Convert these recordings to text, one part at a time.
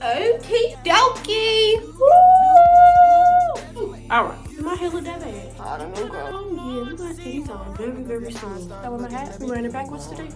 Okay, dokie. Woo! Alright. My hair look that bad. I don't know, girl. Oh yeah, we're gonna see these on very soon. That was my hat. I'm wearing it backwards today.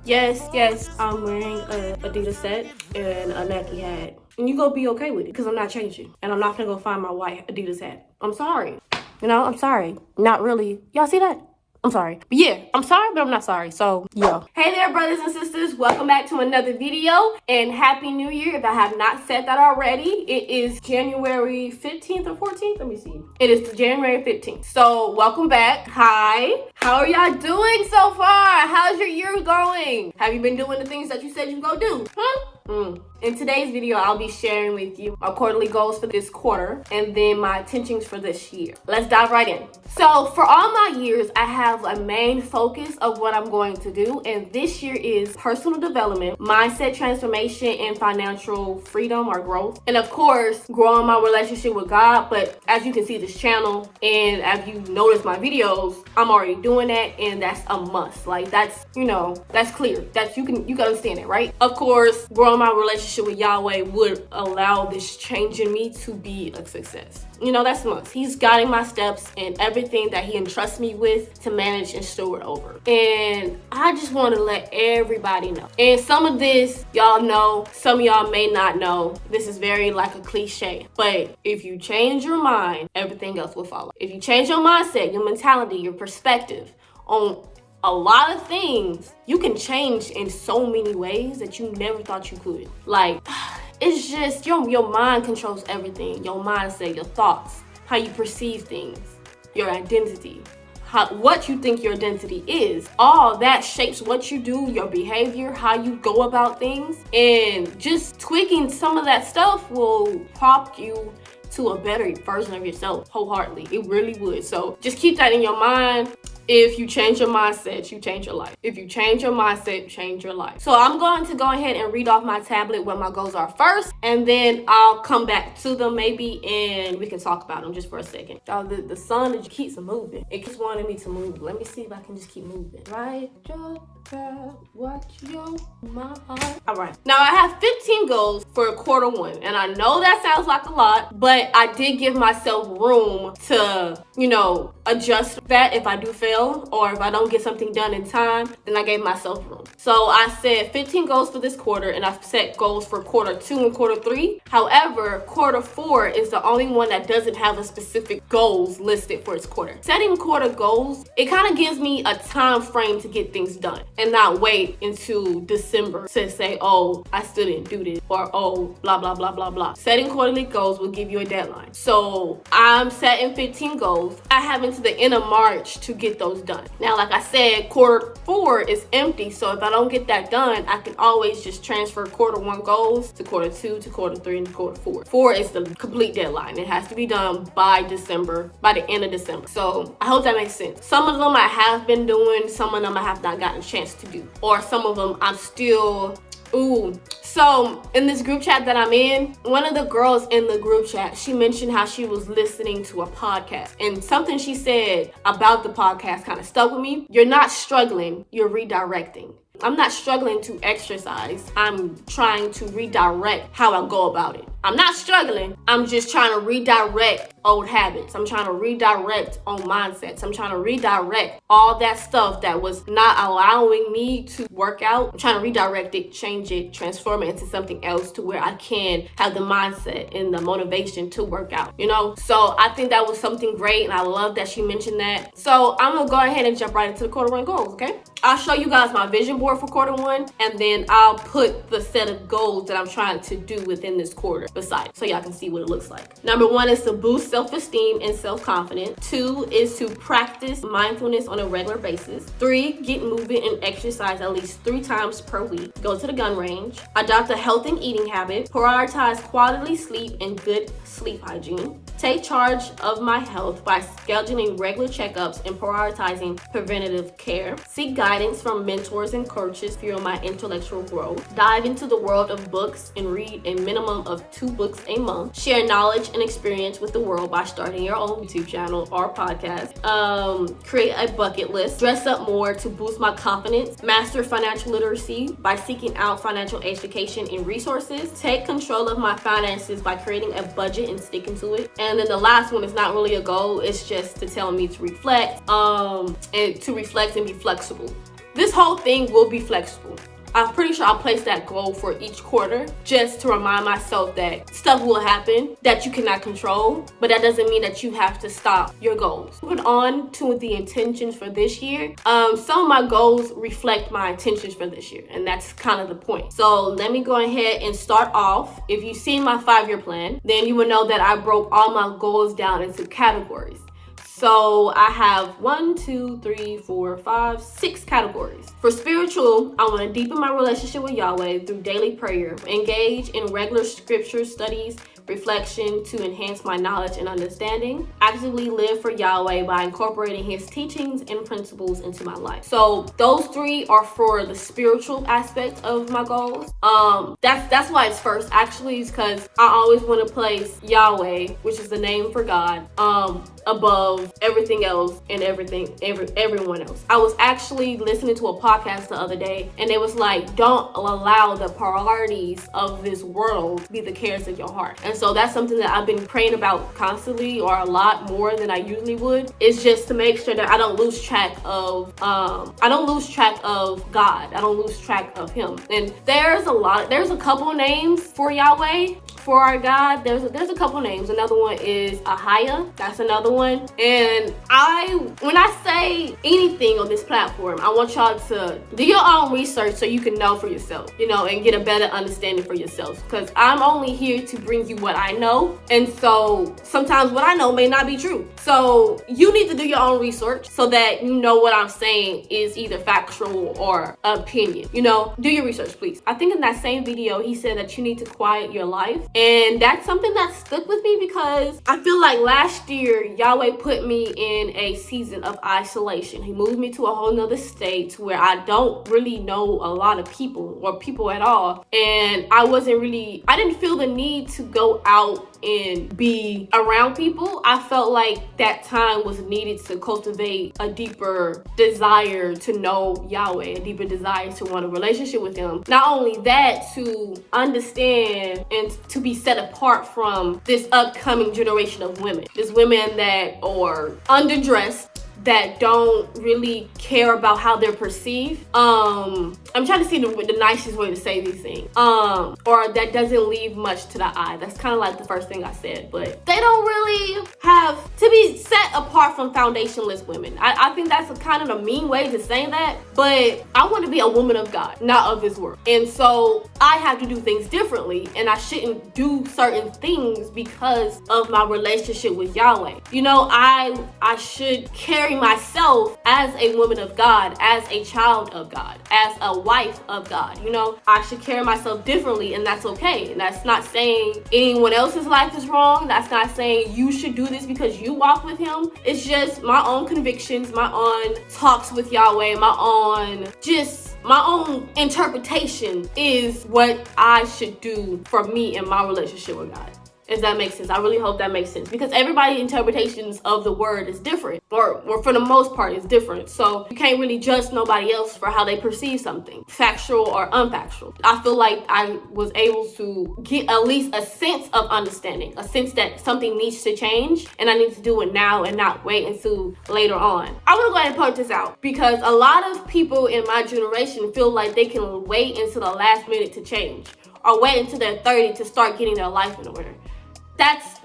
Yes, I'm wearing a Adidas set and a Nike hat. And you gonna be okay with it, because I'm not changing. And I'm not gonna go find my white Adidas hat. I'm sorry. I'm sorry. Not really. Y'all see that? I'm sorry. But yeah, I'm sorry, but I'm not sorry. So, yeah. Hey there, brothers and sisters. Welcome back to another video. And Happy New Year, if I have not said that already. It is January 15th or 14th. Let me see. It is January 15th. So, welcome back. Hi. How are y'all doing so far? How's your year going? Have you been doing the things that you said you go do? In today's video, I'll be sharing with you my quarterly goals for this quarter and then my intentions for this year. Let's dive right in. So for all my years, I have a main focus of what I'm going to do. And this year is personal development, mindset transformation, and financial freedom or growth. And of course, growing my relationship with God. But as you can see this channel and as you notice my videos, I'm already doing that. And that's a must. Like that's clear. That's you can understand it, right? Of course, growing my relationship with Yahweh would allow this change in me to be a success. That's a must. He's guiding my steps and everything that he entrusts me with to manage and steward over. And I just want to let everybody know. And some of this, y'all know, some of y'all may not know. This is very like a cliche. But if you change your mind, everything else will follow. If you change your mindset, your mentality, your perspective on a lot of things, you can change in so many ways that you never thought you could. Like, it's just your mind controls everything. Your mindset, your thoughts, how you perceive things, your identity, what you think your identity is. All that shapes what you do, your behavior, how you go about things. And just tweaking some of that stuff will prop you to a better version of yourself wholeheartedly. It really would. So just keep that in your mind. If you change your mindset, you change your life. If you change your mindset, change your life. So I'm going to go ahead and read off my tablet what my goals are first, and then I'll come back to them maybe, and we can talk about them just for a second. Y'all, the sun, it keeps moving. It keeps wanting me to move. Let me see if I can just keep moving. Right, watch your mind. All right. Now I have 15 goals for quarter one, and I know that sounds like a lot, but I did give myself room to, adjust that if I do fail or if I don't get something done in time, then I gave myself room. So I said 15 goals for this quarter, and I've set goals for quarter 2 and quarter 3. However, quarter 4 is the only one that doesn't have a specific goals listed for its quarter. Setting quarter goals, it kind of gives me a time frame to get things done and not wait until December to say, oh, I still didn't do this, or oh, blah, blah, blah, blah, blah. Setting quarterly goals will give you a deadline. So I'm setting 15 goals. I have until the end of March to get those done. Now, like I said, quarter 4 is empty. So if I don't get that done, I can always just transfer quarter 1 goals to quarter 2 to quarter 3 and to quarter 4. 4 is the complete deadline. It has to be done by the end of December. So I hope that makes sense. Some of them I have been doing, some of them I have not gotten a chance to do, or some of them I'm still so in this group chat that I'm in, one of the girls in the group chat, she mentioned how she was listening to a podcast, and something she said about the podcast kind of stuck with me. You're not struggling, you're redirecting. I'm not struggling to exercise. I'm trying to redirect how I go about it. I'm not struggling. I'm just trying to redirect old habits. I'm trying to redirect old mindsets. I'm trying to redirect all that stuff that was not allowing me to work out. I'm trying to redirect it, change it, transform it into something else to where I can have the mindset and the motivation to work out, So I think that was something great, and I love that she mentioned that. So I'm gonna go ahead and jump right into the quarter 1 goals, okay? I'll show you guys my vision board for quarter 1, and then I'll put the set of goals that I'm trying to do within this quarter beside it, so y'all can see what it looks like. Number 1 is to boost self-esteem and self-confidence. 2 is to practice mindfulness on a regular basis. 3, get movement and exercise at least 3 times per week. Go to the gun range. Adopt a healthy eating habit. Prioritize quality sleep and good sleep hygiene. Take charge of my health by scheduling regular checkups and prioritizing preventative care. Seek guidance from mentors and coaches, fuel my intellectual growth. Dive into the world of books and read a minimum of 2 books a month. Share knowledge and experience with the world by starting your own YouTube channel or podcast. Create a bucket list. Dress up more to boost my confidence. Master financial literacy by seeking out financial education and resources. Take control of my finances by creating a budget and sticking to it. And then the last one is not really a goal. It's just to tell me to reflect, and to reflect and be flexible. This whole thing will be flexible. I'm pretty sure I'll place that goal for each quarter just to remind myself that stuff will happen that you cannot control, but that doesn't mean that you have to stop your goals. Moving on to the intentions for this year. Some of my goals reflect my intentions for this year, and that's kind of the point. So let me go ahead and start off. If you've seen my 5-year plan, then you will know that I broke all my goals down into categories. So I have 6 categories. For spiritual, I want to deepen my relationship with Yahweh through daily prayer, engage in regular scripture studies, reflection to enhance my knowledge and understanding, actively live for Yahweh by incorporating his teachings and principles into my life. So those 3 are for the spiritual aspect of my goals. That's why it's first, actually, is because I always want to place Yahweh, which is the name for God, above everything else and everyone else. I was actually listening to a podcast the other day, and it was like, don't allow the priorities of this world be the cares of your heart. And so that's something that I've been praying about constantly, or a lot more than I usually would. It's just to make sure that I don't lose track of God. I don't lose track of him. And there's a couple names for Yahweh, for our God. There's a couple names. Another one is Ahia. That's another one. And when I say anything on this platform, I want y'all to do your own research so you can know for yourself, and get a better understanding for yourselves. Because I'm only here to bring you what I know. And so sometimes what I know may not be true. So you need to do your own research so that you know what I'm saying is either factual or opinion. Do your research, please. I think in that same video, he said that you need to quiet your life. And that's something that stuck with me because I feel like last year, Yahweh put me in a season of isolation. He moved me to a whole nother state where I don't really know a lot of people or people at all. And I didn't feel the need to go out and be around people. I felt like that time was needed to cultivate a deeper desire to know Yahweh, a deeper desire to want a relationship with him. Not only that, to understand and to be set apart from this upcoming generation of women. There's women that are underdressed, that don't really care about how they're perceived. I'm trying to see the nicest way to say these things. Or that doesn't leave much to the eye. That's kind of like the first thing I said, but they don't really have to be set apart from foundationless women. I think that's a kind of a mean way to say that, but I want to be a woman of God, not of this world. And so I have to do things differently, and I shouldn't do certain things because of my relationship with Yahweh. I should carry myself as a woman of God, as a child of God, as a wife of God. I should carry myself differently, and that's okay. And that's not saying anyone else's life is wrong. That's not saying you should do this because you walk with him. It's just my own convictions, my own talks with Yahweh, my own interpretation is what I should do for me and my relationship with God. If that makes sense. I really hope that makes sense, because everybody's interpretations of the word is different, or for the most part is different. So you can't really judge nobody else for how they perceive something, factual or unfactual. I feel like I was able to get at least a sense of understanding, a sense that something needs to change and I need to do it now and not wait until later on. I want to go ahead and point this out, because a lot of people in my generation feel like they can wait until the last minute to change, or wait until they're 30 to start getting their life in order.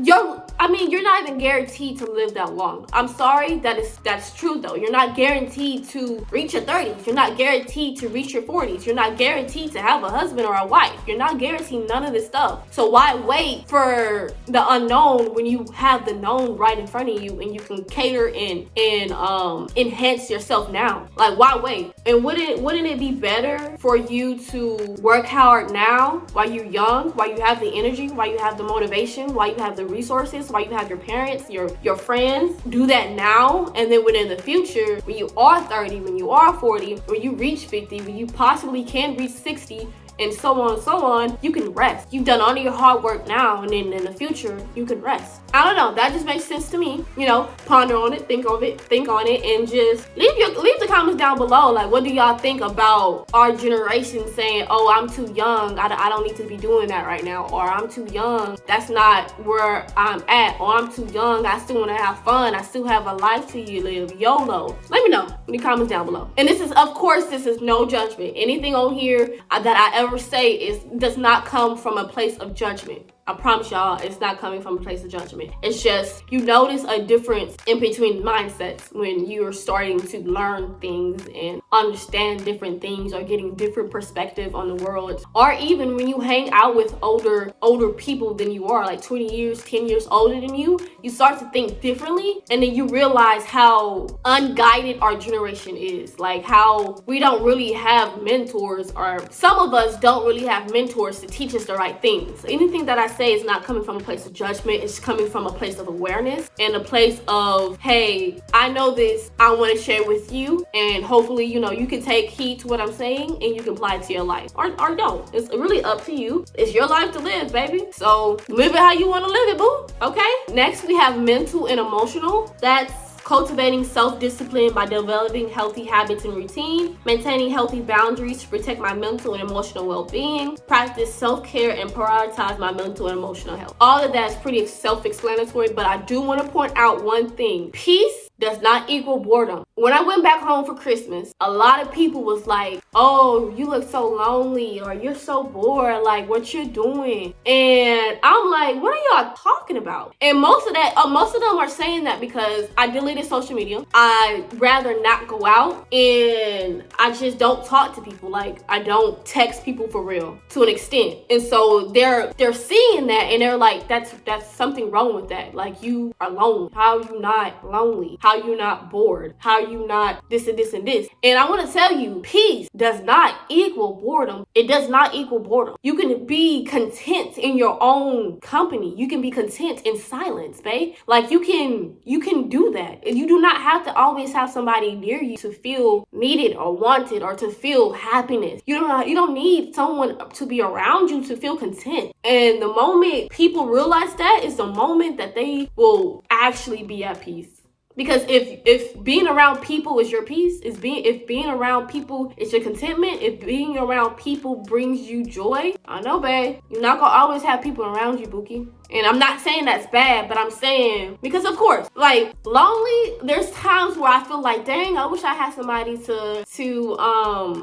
You're not even guaranteed to live that long. I'm sorry, that's true though. You're not guaranteed to reach your 30s. You're not guaranteed to reach your 40s. You're not guaranteed to have a husband or a wife. You're not guaranteed none of this stuff. So why wait for the unknown when you have the known right in front of you and you can cater and enhance yourself now? Like, why wait? And wouldn't it be better for you to work hard now while you're young, while you have the energy, while you have the motivation, while you have the resources, while you have your parents, your friends. Do that now, and then when in the future, when you are 30, when you are 40, when you reach 50, when you possibly can reach 60, and so on, you can rest. You've done all of your hard work now, and then in the future, you can rest. I don't know, that just makes sense to me. Ponder on it, think on it, and just leave the comments down below. Like, what do y'all think about our generation saying, oh, I'm too young, I don't need to be doing that right now, or I'm too young, that's not where I'm at, or I'm too young, I still want to have fun, I still have a life to live, YOLO. Let me know in the comments down below. And this is no judgment. Anything on here that I ever say does not come from a place of judgment. I promise y'all, it's not coming from a place of judgment. It's just, you notice a difference in between mindsets when you're starting to learn things and understand different things, or getting different perspective on the world, or even when you hang out with older people than you are, like 20 years, 10 years older than you start to think differently, and then you realize how unguided our generation is, like how we don't really have mentors, or some of us don't really have mentors to teach us the right things. So anything that I say is not coming from a place of judgment. It's coming from a place of awareness and a place of, hey, I know this, I want to share with you, and hopefully you can take heed to what I'm saying and you can apply it to your life, or don't. It's really up to you. It's your life to live, baby, so live it how you want to live it, boo. Okay, next we have mental and emotional. That's cultivating self-discipline by developing healthy habits and routine, maintaining healthy boundaries to protect my mental and emotional well-being, practice self-care, and prioritize my mental and emotional health. All of that is pretty self-explanatory, but I do want to point out one thing. Peace does not equal boredom. When I went back home for Christmas, a lot of people was like, oh, you look so lonely, or you're so bored, like what you're doing. And I'm like, what are y'all talking about? And most of them are saying that because I deleted social media. I rather not go out, and I just don't talk to people. Like, I don't text people for real, to an extent. And so they're seeing that, and they're like, that's something wrong with that. Like, you are lonely. How are you not lonely? How are you not bored? How are you not this and this and this? And I want to tell you, peace does not equal boredom. It does not equal boredom. You can be content in your own company. You can be content in silence, babe. Like, you can do that. You do not have to always have somebody near you to feel needed or wanted, or to feel happiness. You don't need someone to be around you to feel content. And the moment people realize that is the moment that they will actually be at peace. Because if being around people is your peace, if being around people is your contentment, if being around people brings you joy, I know, babe, you're not gonna always have people around you, Bookie. And I'm not saying that's bad, but I'm saying, because of course, like, lonely, there's times where I feel like, dang, I wish I had somebody to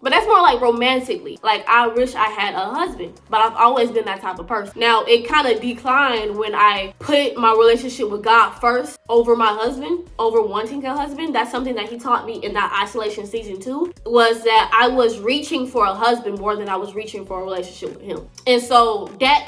but that's more like romantically. Like, I wish I had a husband, but I've always been that type of person. Now, it kind of declined when I put my relationship with God first over my husband, over wanting a husband. That's something that he taught me in that isolation season 2, was that I was reaching for a husband more than I was reaching for a relationship with him. And so that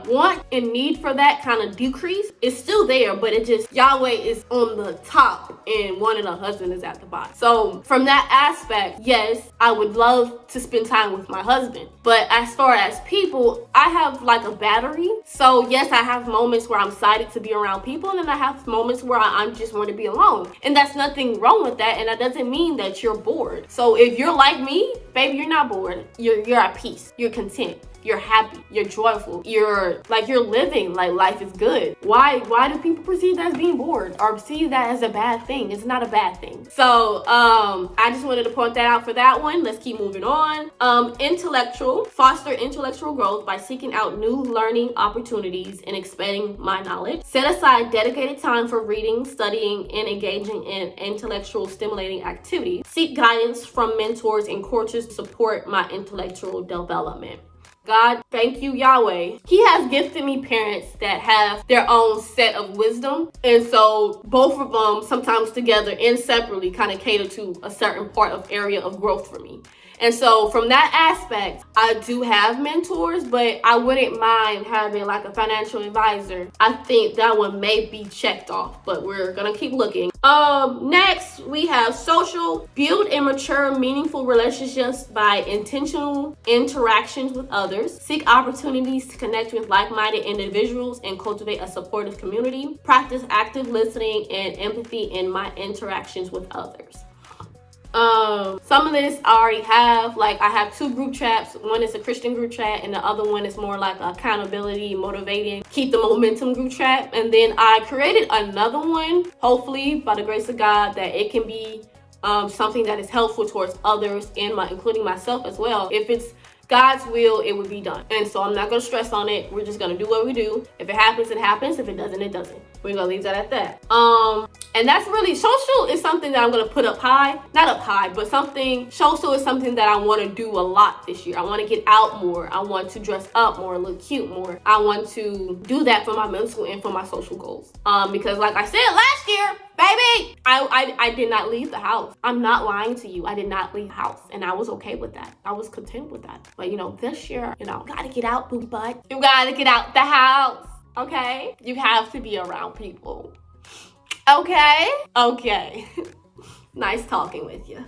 want and need for that kind of decrease is still there, but it just, Yahweh is on the top and wanting a husband is at the bottom. So from that aspect, yes, I would love to spend time with my husband. But as far as people, I have like a battery. So yes, I have moments where I'm excited to be around people, and then I have moments where I just want to be alone. And that's nothing wrong with that, and that doesn't mean that you're bored. So if you're like me, baby, you're not bored. You're at peace. You're content. You're happy, you're joyful, you're living, like life is good. Why do people perceive that as being bored, or perceive that as a bad thing? It's not a bad thing. So I just wanted to point that out for that one. Let's keep moving on. Foster intellectual growth by seeking out new learning opportunities and expanding my knowledge. Set aside dedicated time for reading, studying, and engaging in intellectual stimulating activities. Seek guidance from mentors and coaches to support my intellectual development. God, thank you, Yahweh. He has gifted me parents that have their own set of wisdom. And so both of them, sometimes together and separately, kind of cater to a certain part of area of growth for me. And so from that aspect, I do have mentors, but I wouldn't mind having like a financial advisor. I think that one may be checked off, but we're gonna keep looking. Next we have social. Build and mature meaningful relationships by intentional interactions with others. Seek opportunities to connect with like-minded individuals and cultivate a supportive community. Practice active listening and empathy in my interactions with others. Some of this I already have. Like, I have 2 group chats. One is a Christian group chat, and the other one is more like accountability, motivating, keep the momentum group chat. And then I created another one, hopefully by the grace of God, that it can be something that is helpful towards others and including myself as well. If it's God's will, it would be done. And so I'm not gonna stress on it. We're just gonna do what we do. If it happens, it happens. If it doesn't, it doesn't. We're gonna leave that at that. And that's really, social is something that I'm gonna put up high. Not up high, but social is something that I wanna do a lot this year. I wanna get out more. I want to dress up more, look cute more. I want to do that for my mental and for my social goals. Because like I said last year, baby, I did not leave the house. I'm not lying to you. I did not leave the house, and I was okay with that. I was content with that. But this year, you gotta get out, booty butt. You gotta get out the house, okay? You have to be around people, okay? Okay. Nice talking with you.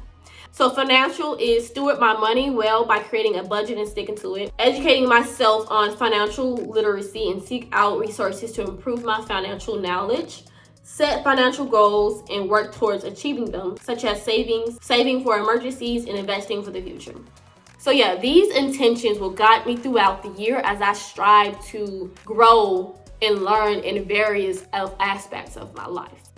So financial is steward my money well by creating a budget and sticking to it. Educating myself on financial literacy and seek out resources to improve my financial knowledge. Set financial goals and work towards achieving them, such as saving for emergencies, and investing for the future. So yeah, these intentions will guide me throughout the year as I strive to grow and learn in various aspects of my life.